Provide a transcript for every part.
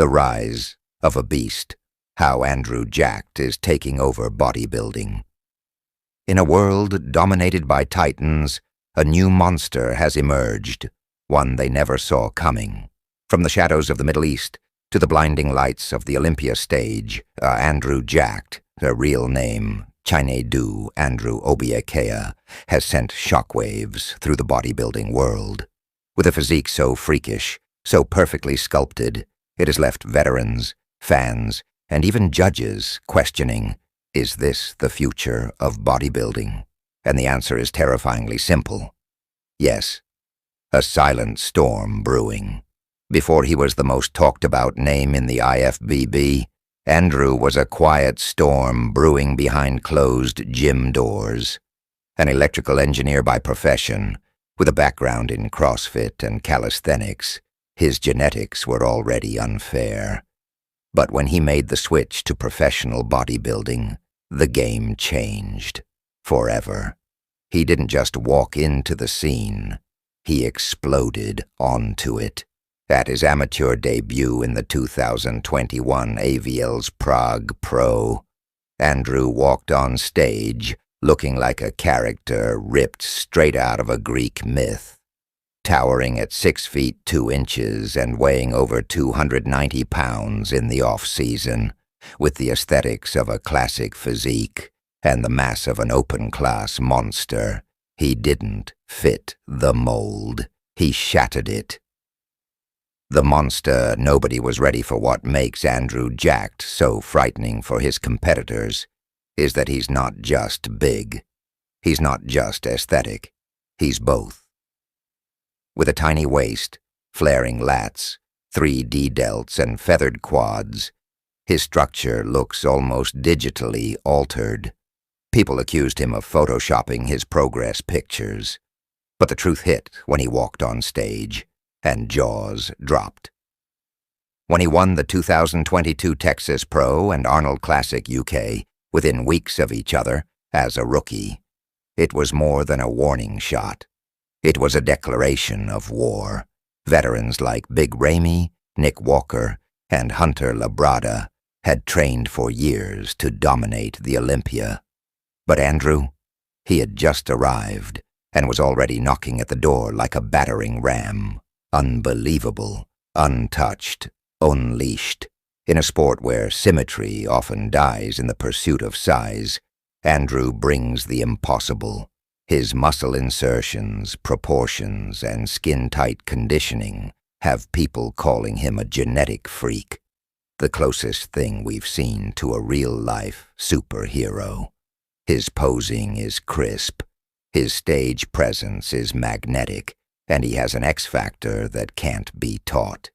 The rise of a beast. How Andrew Jacked is taking over bodybuilding. In a world dominated by titans, a new monster has emerged, one they never saw coming. From the shadows of the Middle East to the blinding lights of the Olympia stage, Andrew Jacked, their real name, Chinedu Andrew Obiekea, has sent shockwaves through the bodybuilding world. With a physique so freakish, so perfectly sculpted, it has left veterans, fans, and even judges questioning, is this the future of bodybuilding? And the answer is terrifyingly simple. Yes. A silent storm brewing. Before he was the most talked about name in the IFBB, Andrew was a quiet storm brewing behind closed gym doors. An electrical engineer by profession, with a background in CrossFit and calisthenics, his genetics were already unfair. But when he made the switch to professional bodybuilding, the game changed. Forever. He didn't just walk into the scene. He exploded onto it. At his amateur debut in the 2021 AVL's Prague Pro, Andrew walked on stage looking like a character ripped straight out of a Greek myth. Towering at 6 feet 2 inches and weighing over 290 pounds in the off-season, with the aesthetics of a classic physique and the mass of an open-class monster, he didn't fit the mold. He shattered it. The monster nobody was ready for. What makes Andrew Jacked so frightening for his competitors is that he's not just big. He's not just aesthetic. He's both. With a tiny waist, flaring lats, 3D delts, and feathered quads, his structure looks almost digitally altered. People accused him of photoshopping his progress pictures, but the truth hit when he walked on stage, and jaws dropped. When he won the 2022 Texas Pro and Arnold Classic UK within weeks of each other as a rookie, it was more than a warning shot. It was a declaration of war. Veterans like Big Ramey, Nick Walker, and Hunter Labrada had trained for years to dominate the Olympia. But Andrew, he had just arrived and was already knocking at the door like a battering ram. Unbelievable, untouched, unleashed. In a sport where symmetry often dies in the pursuit of size, Andrew brings the impossible. His muscle insertions, proportions, and skin-tight conditioning have people calling him a genetic freak, the closest thing we've seen to a real-life superhero. His posing is crisp, his stage presence is magnetic, and he has an X-factor that can't be taught.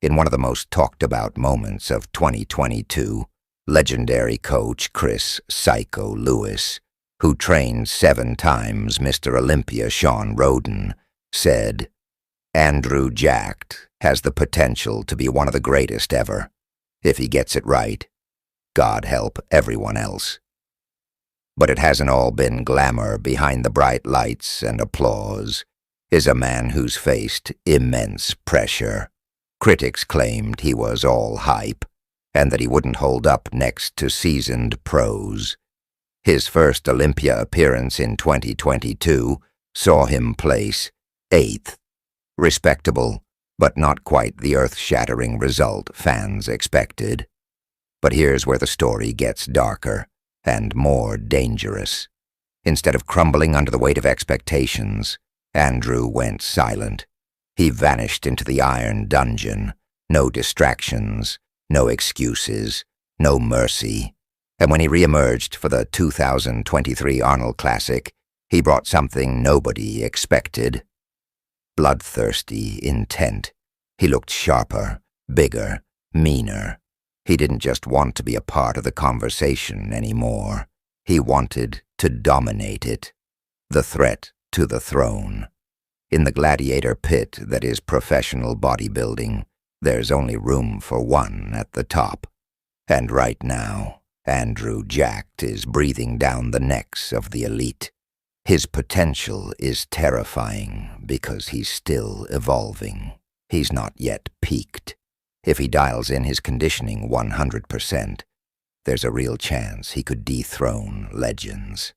In one of the most talked-about moments of 2022, legendary coach Chris "Psycho" Lewis, who trained 7 times Mr. Olympia Sean Roden, said, "Andrew Jacked has the potential to be one of the greatest ever. If he gets it right, God help everyone else." But it hasn't all been glamour. Behind the bright lights and applause is a man who's faced immense pressure. Critics claimed he was all hype and that he wouldn't hold up next to seasoned pros. His first Olympia appearance in 2022 saw him place 8th. Respectable, but not quite the earth-shattering result fans expected. But here's where the story gets darker and more dangerous. Instead of crumbling under the weight of expectations, Andrew went silent. He vanished into the iron dungeon. No distractions, no excuses, no mercy. And when he re-emerged for the 2023 Arnold Classic, he brought something nobody expected. Bloodthirsty intent. He looked sharper, bigger, meaner. He didn't just want to be a part of the conversation anymore. He wanted to dominate it. The threat to the throne. In the gladiator pit that is professional bodybuilding, there's only room for one at the top. And right now, Andrew Jacked is breathing down the necks of the elite. His potential is terrifying because he's still evolving. He's not yet peaked. If he dials in his conditioning 100%, there's a real chance he could dethrone legends.